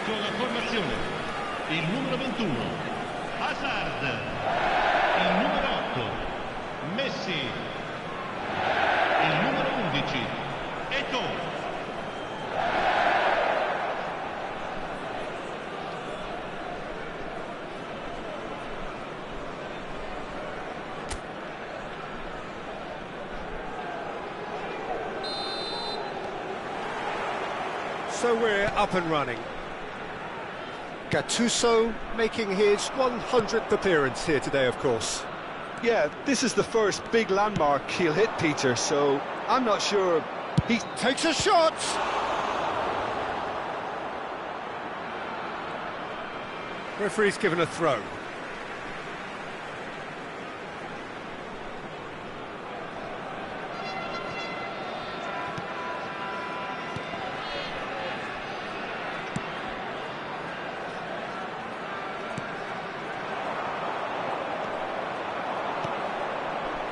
Ecco la formazione. Il numero 21, Hazard. Il numero 8, Messi. Il numero 11, Eto'o. So we're up and running. Gattuso making his 100th appearance here today, of course. Yeah, this is the first big landmark he'll hit, Peter, so I'm not sure. He takes a shot! Referee's given a throw.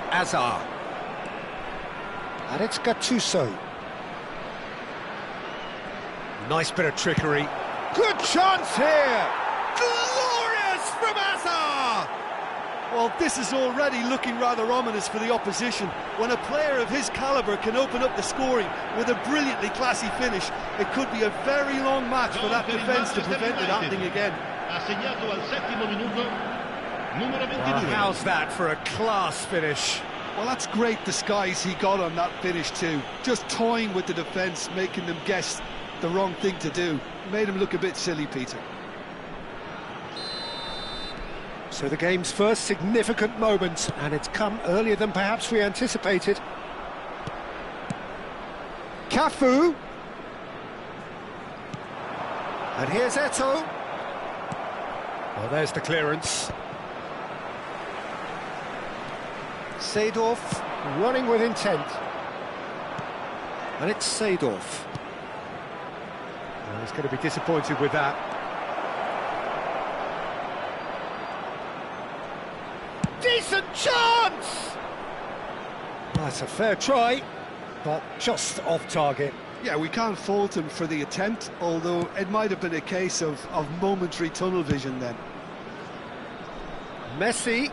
Hazard. And it's Gattuso. Nice bit of trickery. Good chance here! Glorious from Hazard! Well, this is already looking rather ominous for the opposition. When a player of his calibre can open up the scoring with a brilliantly classy finish, it could be a very long match for that defence to prevent it happening again. Well, how's that for a class finish? Well, that's great disguise he got on that finish too. Just toying with the defence, making them guess the wrong thing to do. Made him look a bit silly, Peter. So the game's first significant moment, and it's come earlier than perhaps we anticipated. Cafu. And here's Eto'o. Well, there's the clearance. Seedorf running with intent. And it's Seedorf. Well, he's going to be disappointed with that. Decent chance! That's a fair try, but just off target. Yeah, we can't fault him for the attempt, although it might have been a case of momentary tunnel vision then. Messi.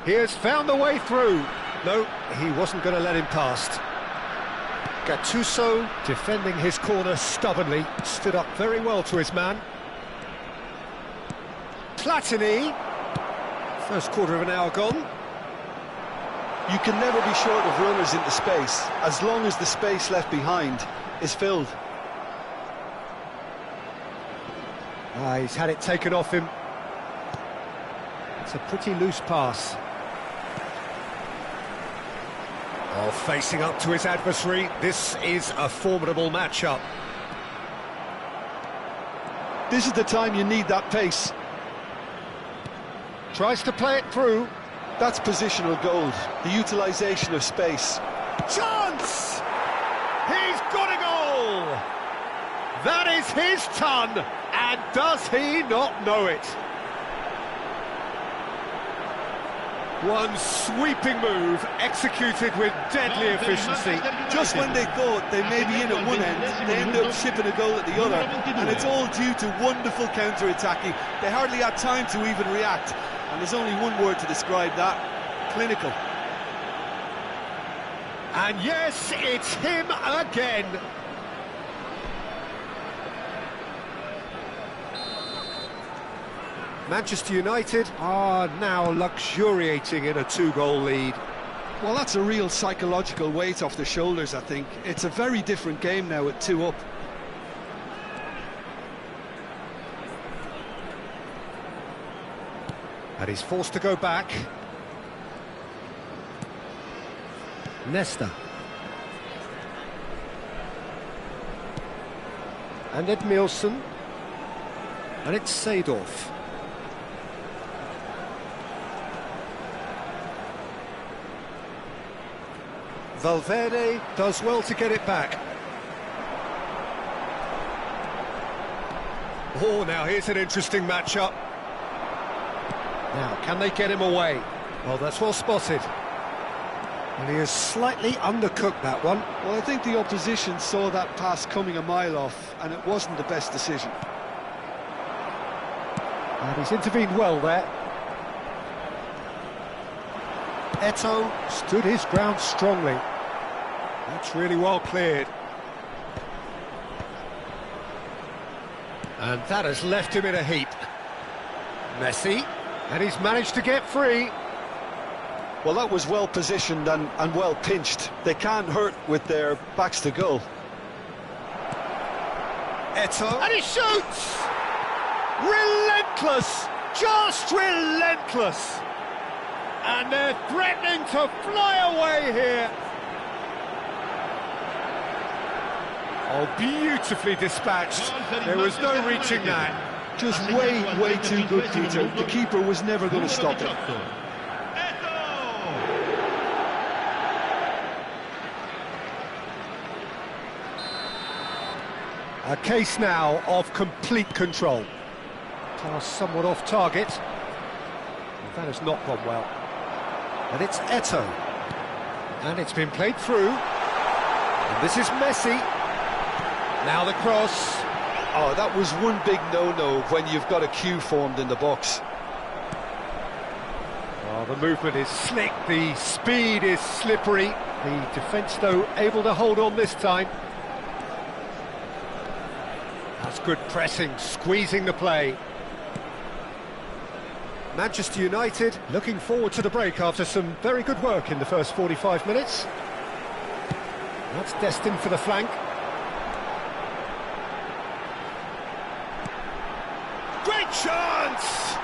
He has found the way through. No, he wasn't going to let him past. Gattuso, defending his corner stubbornly, stood up very well to his man. Platini. First quarter of an hour gone. You can never be short of runners into space, as long as the space left behind is filled. He's had it taken off him. It's a pretty loose pass. Oh, facing up to his adversary, this is a formidable matchup. This is the time you need that pace. Tries to play it through. That's positional gold, the utilisation of space. Chance! He's got a goal! That is his ton, and does he not know it? One sweeping move, executed with deadly efficiency. Just when they thought they may be in at one end, they end up shipping a goal at the other, and it's all due to wonderful counter-attacking. They hardly had time to even react, and there's only one word to describe that: clinical. And yes, it's him again. Manchester United are now luxuriating in a two-goal lead. Well, that's a real psychological weight off their shoulders, I think. It's a very different game now at 2 up. And he's forced to go back. Nesta. And Edmilson. And it's Seedorf. Valverde does well to get it back. Oh, now here's an interesting matchup. Now, can they get him away? Well, that's well spotted. And he has slightly undercooked that one. Well, I think the opposition saw that pass coming a mile off and it wasn't the best decision. And he's intervened well there. Eto'o stood his ground strongly. That's really well cleared. And that has left him in a heap. Messi, and he's managed to get free. Well, that was well positioned and well pinched. They can't hurt with their backs to goal. Eto'o, and he shoots! Relentless! Just relentless! And they're threatening to fly away here. Oh, beautifully dispatched. There was no reaching that. Just way too good, Peter. The keeper was never going to stop it. A case now of complete control. Pass somewhat off target. That has not gone well. And it's Eto'o. And it's been played through. And this is Messi. Now the cross. Oh, that was one big no-no when you've got a queue formed in the box. Oh, the movement is slick, the speed is slippery. The defence, though, able to hold on this time. That's good pressing, squeezing the play. Manchester United looking forward to the break after some very good work in the first 45 minutes. That's destined for the flank. Great chance!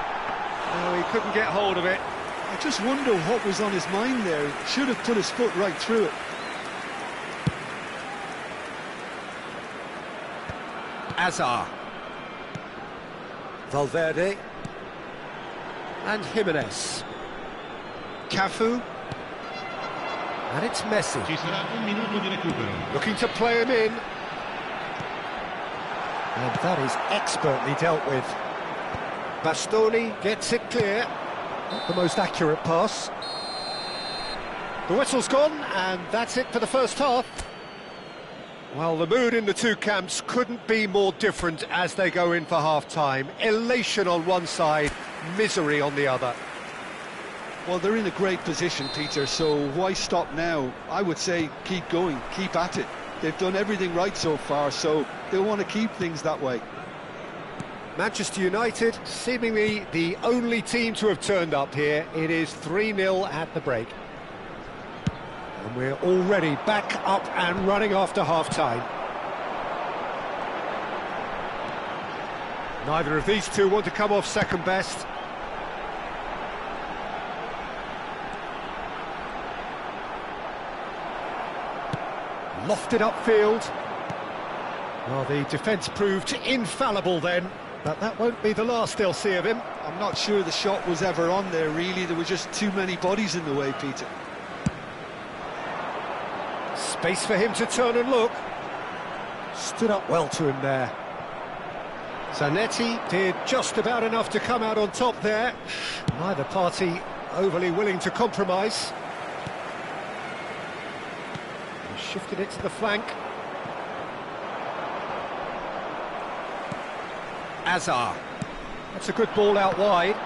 Oh, he couldn't get hold of it. I just wonder what was on his mind there. He should have put his foot right through it. Azar. Valverde. And Jimenez. Cafu. And it's Messi. Ci sarà un minuto di recupero. Looking to play him in. And that is expertly dealt with. Bastoni gets it clear. Not the most accurate pass. The whistle's gone, and that's it for the first half. Well, the mood in the two camps couldn't be more different as they go in for half-time. Elation on one side, misery on the other. Well, they're in a great position, Peter, so why stop now? I would say keep going, keep at it. They've done everything right so far, so they'll want to keep things that way. Manchester United, seemingly the only team to have turned up here. It is 3-0 at the break. And we're already back up and running after half-time. Neither of these two want to come off second best. Lofted upfield. Well, the defence proved infallible then, but that won't be the last they'll see of him. I'm not sure the shot was ever on there, really. There were just too many bodies in the way, Peter. Space for him to turn and look. Stood up well to him there. Zanetti did just about enough to come out on top there. Neither party overly willing to compromise. He shifted it to the flank. Azar. That's a good ball out wide.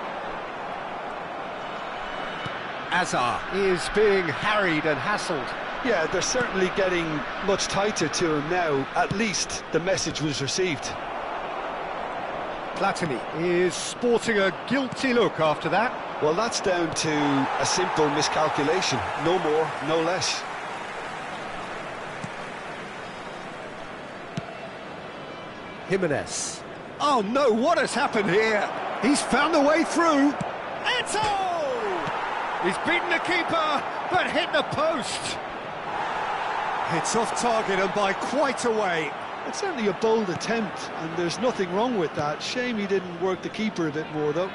Azar is being harried and hassled. Yeah, they're certainly getting much tighter to him now. At least the message was received. Platini is sporting a guilty look after that. Well, that's down to a simple miscalculation. No more, no less. Jimenez. Oh no, what has happened here? He's found a way through. Eto'o! He's beaten the keeper, but hit the post. It's off target and by quite a way. It's certainly a bold attempt, and there's nothing wrong with that. Shame he didn't work the keeper a bit more, though.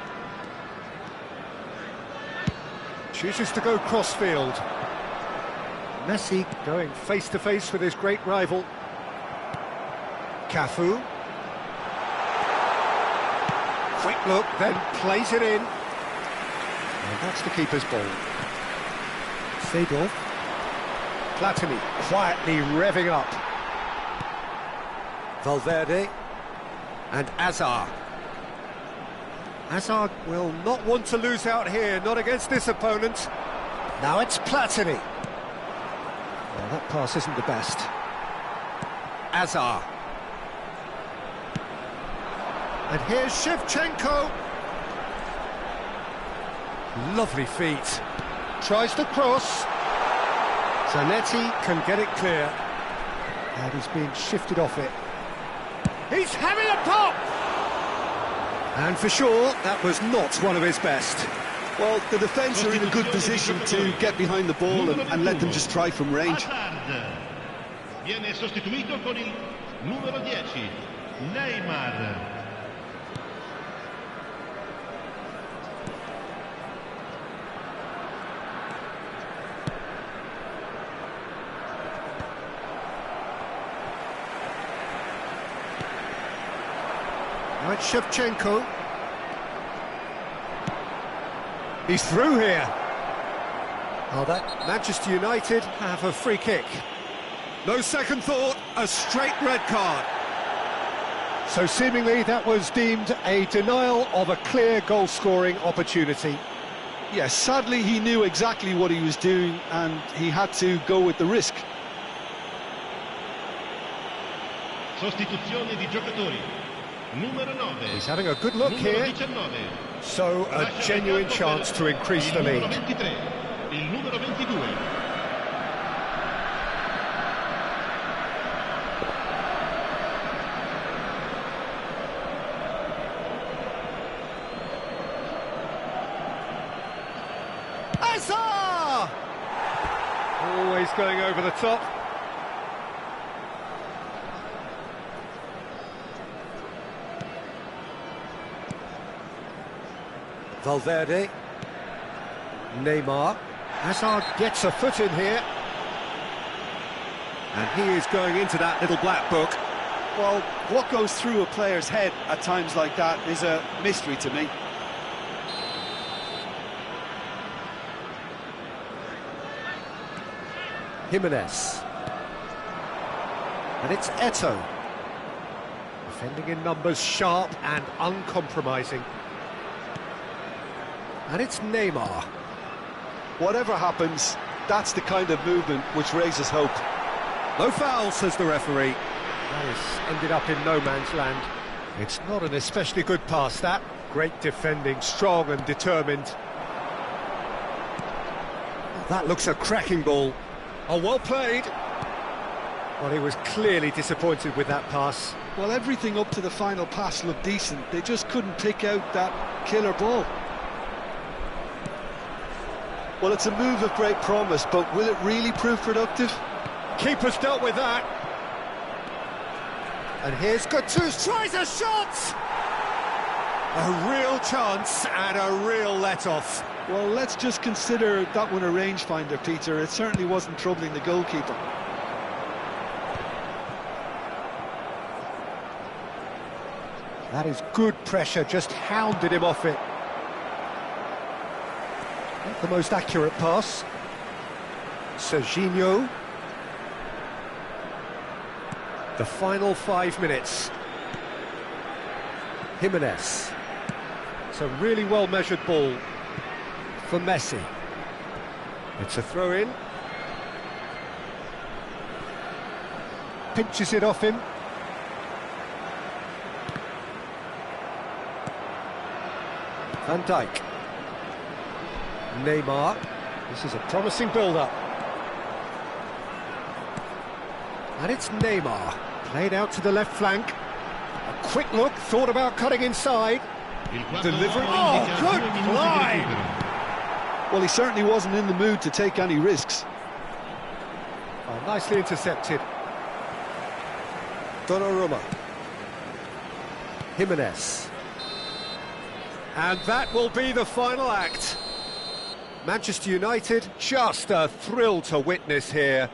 Chooses to go crossfield. Messi going face-to-face with his great rival. Cafu. Quick look, then plays it in. And that's the keeper's ball. Seedorf. Platini quietly revving up. Valverde and Azar. Azar will not want to lose out here, not against this opponent. Now it's Platini. Well, that pass isn't the best. Azar. And here's Shevchenko. Lovely feet. Tries to cross. Zanetti can get it clear. And he's being shifted off it. He's having a pop! And for sure, that was not one of his best. Well, the defence are in a good position to get behind the ball and let them just try from range. Viene sostituito con il numero 10, Neymar. Now it's Shevchenko. He's through here. Oh, that Manchester United have a free kick. No second thought, a straight red card. So seemingly that was deemed a denial of a clear goal-scoring opportunity. Yes, sadly he knew exactly what he was doing and he had to go with the risk. Sostituzione di giocatori. Numero 9. He's having a good look here. 19. So a genuine chance to increase the lead. Il numero 22. Azar! Always going over the top. Valverde. Neymar. Hazard gets a foot in here. And he is going into that little black book. Well, what goes through a player's head at times like that is a mystery to me. Jimenez. And it's Eto'o. Defending in numbers, sharp and uncompromising. And it's Neymar. Whatever happens, that's the kind of movement which raises hope. No foul, says the referee. That has ended up in no man's land. It's not an especially good pass, that. Great defending, strong and determined. That looks a cracking ball. Oh, well played. Well, he was clearly disappointed with that pass. Well, everything up to the final pass looked decent. They just couldn't pick out that killer ball. Well, it's a move of great promise, but will it really prove productive? Keeper's dealt with that. And here's Gattuso, tries a shot! A real chance and a real let-off. Well, let's just consider that one a rangefinder, Peter. It certainly wasn't troubling the goalkeeper. That is good pressure, just hounded him off it. Not the most accurate pass. Serginho. The final 5 minutes. Jimenez. It's a really well-measured ball for Messi. It's a throw-in. Pinches it off him. Van Dijk. Neymar. This is a promising build-up. And it's Neymar. Played out to the left flank. A quick look, thought about cutting inside. Delivering. Oh, good fly! Well, he certainly wasn't in the mood to take any risks. Oh, nicely intercepted. Donnarumma. Jimenez. And that will be the final act. Manchester United, just a thrill to witness here.